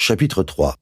Chapitre 3.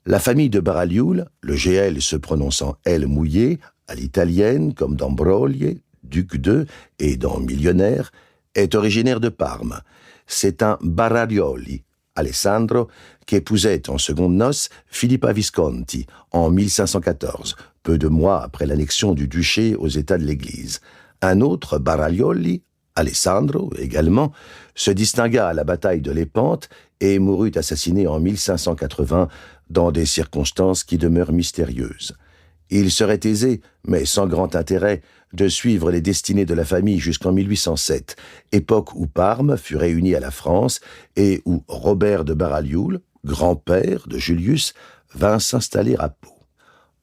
La famille de Baralioul, le GL se prononçant L mouillé, à l'italienne, comme dans Broglie, duc de, et dans Millionnaire, est originaire de Parme. C'est un Bararioli, Alessandro, qui épousait en seconde noces Filippa Visconti en 1514, peu de mois après l'annexion du duché aux États de l'Église. Un autre Bararioli, Alessandro également, se distingua à la bataille de Lépante et mourut assassiné en 1580 dans des circonstances qui demeurent mystérieuses. Il serait aisé, mais sans grand intérêt, de suivre les destinées de la famille jusqu'en 1807, époque où Parme fut réunie à la France et où Robert de Baralioul, grand-père de Julius, vint s'installer à Pau.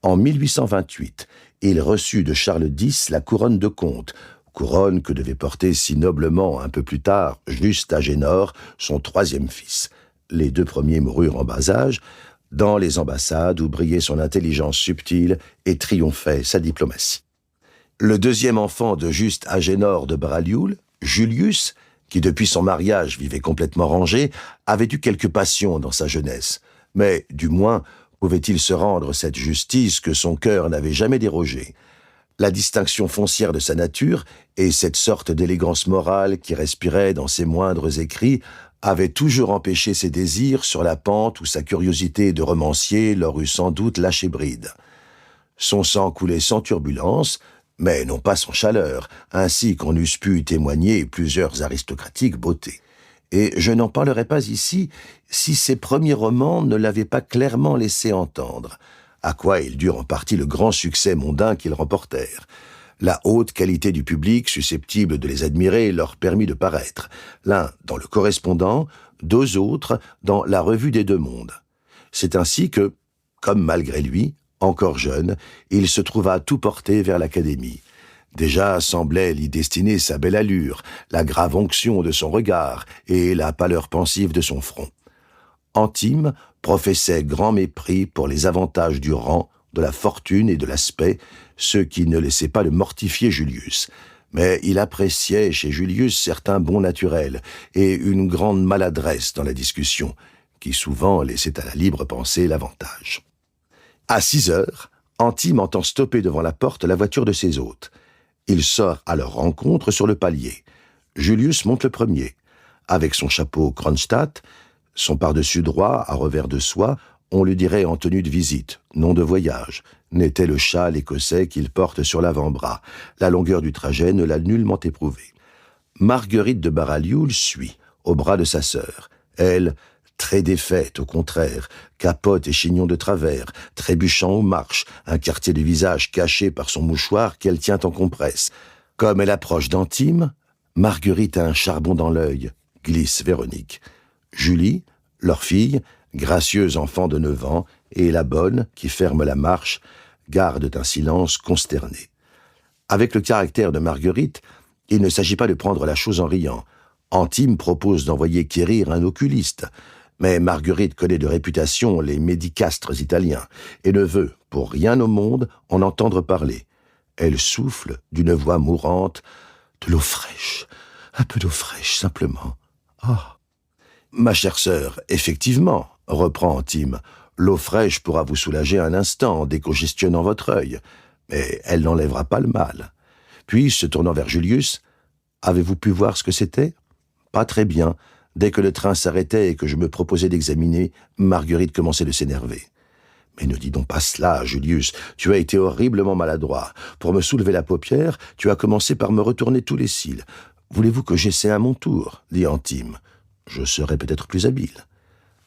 En 1828, il reçut de Charles X la couronne de comte, couronne que devait porter si noblement un peu plus tard Juste Agénor, son troisième fils. Les deux premiers moururent en bas âge, dans les ambassades où brillait son intelligence subtile et triomphait sa diplomatie. Le deuxième enfant de Juste Agénor de Baralioul, Julius, qui depuis son mariage vivait complètement rangé, avait eu quelques passions dans sa jeunesse, mais du moins pouvait-il se rendre cette justice que son cœur n'avait jamais dérogée. La distinction foncière de sa nature et cette sorte d'élégance morale qui respirait dans ses moindres écrits avaient toujours empêché ses désirs sur la pente où sa curiosité de romancier leur eût sans doute lâché bride. Son sang coulait sans turbulence, mais non pas sans chaleur, ainsi qu'en eussent pu témoigner plusieurs aristocratiques beautés. Et je n'en parlerai pas ici si ses premiers romans ne l'avaient pas clairement laissé entendre, à quoi ils durent en partie le grand succès mondain qu'ils remportèrent. La haute qualité du public susceptible de les admirer leur permit de paraître, l'un dans le Correspondant, deux autres dans la Revue des Deux Mondes. C'est ainsi que, comme malgré lui, encore jeune, il se trouva tout porté vers l'Académie. Déjà semblait l'y destiner sa belle allure, la grave onction de son regard et la pâleur pensive de son front. Antime professait grand mépris pour les avantages du rang, de la fortune et de l'aspect, ce qui ne laissait pas le mortifier Julius. Mais il appréciait chez Julius certains bons naturels et une grande maladresse dans la discussion, qui souvent laissait à la libre pensée l'avantage. À 6 heures, Antime entend stopper devant la porte la voiture de ses hôtes. Il sort à leur rencontre sur le palier. Julius monte le premier. Avec son chapeau Kronstadt, son pardessus droit à revers de soie, on le dirait en tenue de visite, non de voyage, n'était le châle écossais qu'il porte sur l'avant-bras. La longueur du trajet ne l'a nullement éprouvé. Marguerite de Baralioul suit, au bras de sa sœur. Elle, très défaite, au contraire, capote et chignon de travers, trébuchant aux marches, un quartier du visage caché par son mouchoir qu'elle tient en compresse. Comme elle approche d'Antime, Marguerite a un charbon dans l'œil, glisse Véronique. Julie, leur fille, gracieuse enfant de 9 ans, et la bonne, qui ferme la marche, gardent un silence consterné. Avec le caractère de Marguerite, il ne s'agit pas de prendre la chose en riant. Antime propose d'envoyer quérir un oculiste, mais Marguerite connaît de réputation les médicastres italiens et ne veut, pour rien au monde, en entendre parler. Elle souffle d'une voix mourante, « De l'eau fraîche, un peu d'eau fraîche, simplement. Ah !» « Ma chère sœur, effectivement, reprend Antime, l'eau fraîche pourra vous soulager un instant en décongestionnant votre œil, mais elle n'enlèvera pas le mal. » Puis, se tournant vers Julius, « Avez-vous pu voir ce que c'était ?»« Pas très bien. Dès que le train s'arrêtait et que je me proposais d'examiner, Marguerite commençait de s'énerver. »« Mais ne dis donc pas cela, Julius, tu as été horriblement maladroit. Pour me soulever la paupière, tu as commencé par me retourner tous les cils. Voulez-vous que j'essaie à mon tour ?» dit Antime. Je serais peut-être plus habile.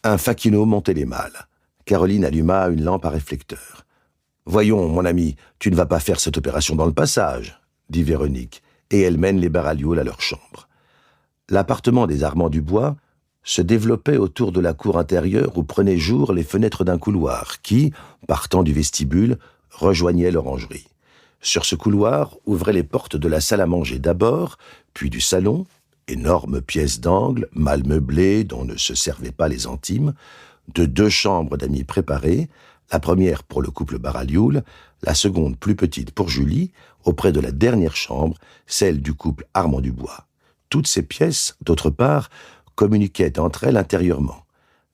Un faquinot montait les malles. Caroline alluma une lampe à réflecteur. « Voyons, mon ami, tu ne vas pas faire cette opération dans le passage, » dit Véronique, et elle mène les Baralioul à leur chambre. L'appartement des Armand-Dubois se développait autour de la cour intérieure où prenaient jour les fenêtres d'un couloir qui, partant du vestibule, rejoignait l'orangerie. Sur ce couloir ouvraient les portes de la salle à manger d'abord, puis du salon, énorme pièce d'angle, mal meublée, dont ne se servaient pas les Antimes, de 2 chambres d'amis préparées, la première pour le couple Baralioul, la seconde plus petite pour Julie, auprès de la dernière chambre, celle du couple Armand-Dubois. Toutes ces pièces, d'autre part, communiquaient entre elles intérieurement.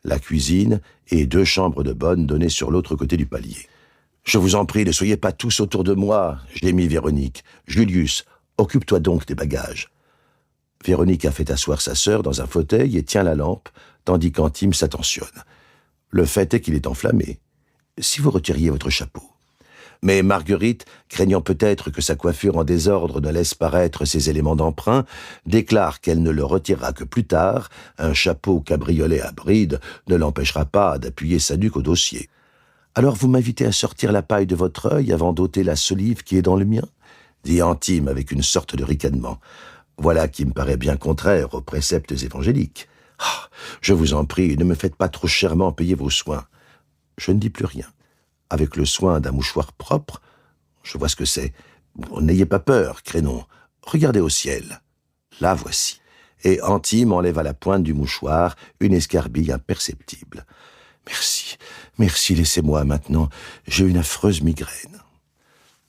la cuisine et 2 chambres de bonne données sur l'autre côté du palier. « Je vous en prie, ne soyez pas tous autour de moi, » gémit Véronique. « Julius, occupe-toi donc des bagages. » Véronique a fait asseoir sa sœur dans un fauteuil et tient la lampe, tandis qu'Antime s'attentionne. Le fait est qu'il est enflammé. Si vous retiriez votre chapeau. Mais Marguerite, craignant peut-être que sa coiffure en désordre ne laisse paraître ses éléments d'emprunt, déclare qu'elle ne le retirera que plus tard. Un chapeau cabriolet à bride ne l'empêchera pas d'appuyer sa nuque au dossier. « Alors vous m'invitez à sortir la paille de votre œil avant d'ôter la solive qui est dans le mien ?» dit Antime avec une sorte de ricanement. Voilà qui me paraît bien contraire aux préceptes évangéliques. Ah, je vous en prie, ne me faites pas trop chèrement payer vos soins. Je ne dis plus rien. Avec le soin d'un mouchoir propre, je vois ce que c'est. N'ayez pas peur, Crénon. Regardez au ciel. La voici. Et Antime enlève à la pointe du mouchoir une escarbille imperceptible. Merci, laissez-moi maintenant. J'ai une affreuse migraine.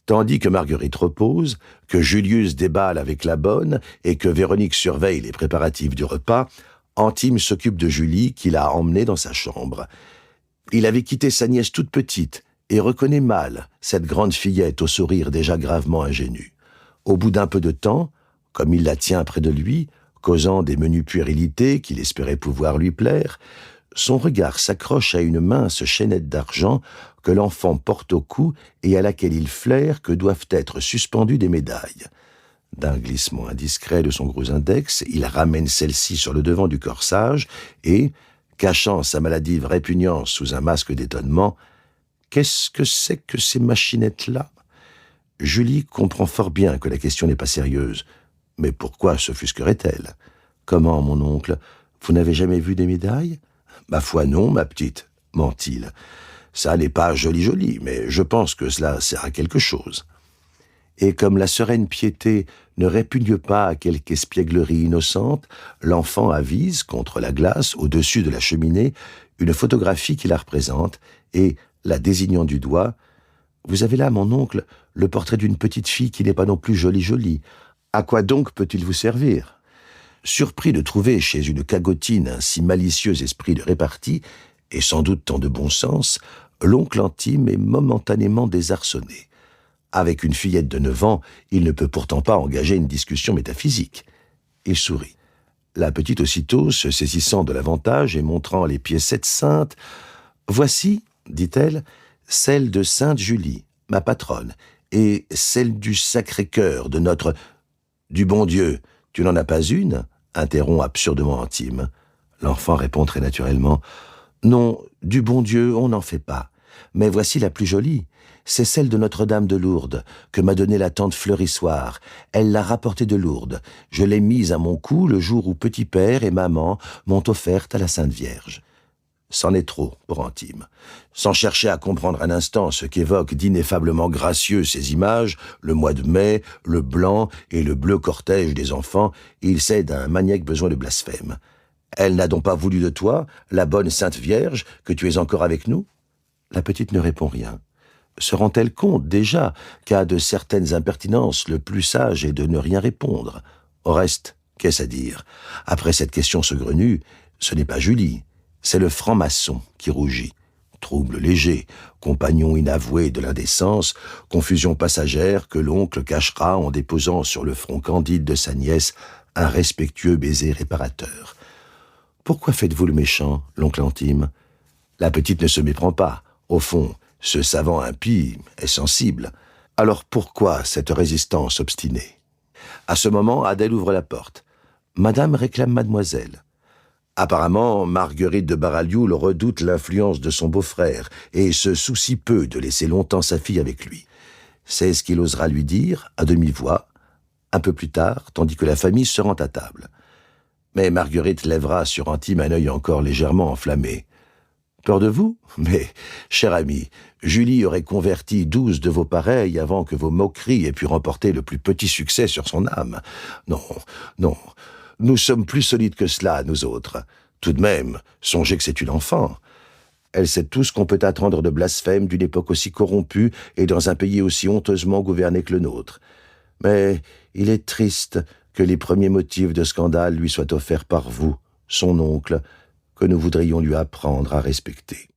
Tandis que Marguerite repose, que Julius déballe avec la bonne et que Véronique surveille les préparatifs du repas, Antime s'occupe de Julie qu'il a emmenée dans sa chambre. Il avait quitté sa nièce toute petite et reconnaît mal cette grande fillette au sourire déjà gravement ingénu. Au bout d'un peu de temps, comme il la tient près de lui, causant des menues puérilités qu'il espérait pouvoir lui plaire, son regard s'accroche à une mince chaînette d'argent que l'enfant porte au cou et à laquelle il flaire que doivent être suspendues des médailles. D'un glissement indiscret de son gros index, il ramène celle-ci sur le devant du corsage et, cachant sa maladive répugnance sous un masque d'étonnement, « Qu'est-ce que c'est que ces machinettes-là » Julie comprend fort bien que la question n'est pas sérieuse. Mais pourquoi s'offusquerait-elle ? « Comment, mon oncle, vous n'avez jamais vu des médailles ?»« Ma foi non, ma petite, » ment-il. « Ça n'est pas joli, mais je pense que cela sert à quelque chose. » Et comme la sereine piété ne répugne pas à quelque espièglerie innocente, l'enfant avise, contre la glace, au-dessus de la cheminée, une photographie qui la représente, et, la désignant du doigt, « Vous avez là, mon oncle, le portrait d'une petite fille qui n'est pas non plus jolie. À quoi donc peut-il vous servir ?» Surpris de trouver chez une cagotine un si malicieux esprit de répartie, et sans doute tant de bon sens, l'oncle Antime est momentanément désarçonné. Avec une fillette de 9 ans, il ne peut pourtant pas engager une discussion métaphysique. Il sourit. La petite aussitôt, se saisissant de l'avantage et montrant les piécettes saintes, « Voici, dit-elle, celle de Sainte Julie, ma patronne, et celle du Sacré-Cœur de notre... »« Du bon Dieu, tu n'en as pas une ?» interrompt absurdement Antime. L'enfant répond très naturellement, « Non, du bon Dieu, on n'en fait pas. Mais voici la plus jolie. C'est celle de Notre-Dame de Lourdes, que m'a donnée la tante Fleurissoire. Elle l'a rapportée de Lourdes. Je l'ai mise à mon cou le jour où petit père et maman m'ont offerte à la Sainte Vierge. » C'en est trop pour Antime. Sans chercher à comprendre un instant ce qu'évoquent d'ineffablement gracieux ces images, le mois de mai, le blanc et le bleu cortège des enfants, il cède à un maniaque besoin de blasphème. « Elle n'a donc pas voulu de toi, la bonne Sainte Vierge, que tu es encore avec nous ?» La petite ne répond rien. Se rend-elle compte déjà qu'à de certaines impertinences, le plus sage est de ne rien répondre? Au reste, qu'est-ce à dire? Après cette question saugrenue, ce n'est pas Julie, c'est le franc-maçon qui rougit. Trouble léger, compagnon inavoué de l'indécence, confusion passagère que l'oncle cachera en déposant sur le front candide de sa nièce un respectueux baiser réparateur. « Pourquoi faites-vous le méchant, l'oncle Antime ?» La petite ne se méprend pas. Au fond, ce savant impie est sensible. Alors pourquoi cette résistance obstinée? À ce moment, Adèle ouvre la porte. « Madame réclame mademoiselle. » Apparemment, Marguerite de Baralioul redoute l'influence de son beau-frère et se soucie peu de laisser longtemps sa fille avec lui. C'est ce qu'il osera lui dire, à demi-voix, un peu plus tard, tandis que la famille se rend à table. Mais Marguerite lèvera sur Antime un œil encore légèrement enflammé. « Peur de vous? Mais, cher ami, Julie aurait converti 12 de vos pareils avant que vos moqueries aient pu remporter le plus petit succès sur son âme. Non, nous sommes plus solides que cela, nous autres. Tout de même, songez que c'est une enfant. Elle sait tout ce qu'on peut attendre de blasphème d'une époque aussi corrompue et dans un pays aussi honteusement gouverné que le nôtre. Mais il est triste que les premiers motifs de scandale lui soient offerts par vous, son oncle, que nous voudrions lui apprendre à respecter.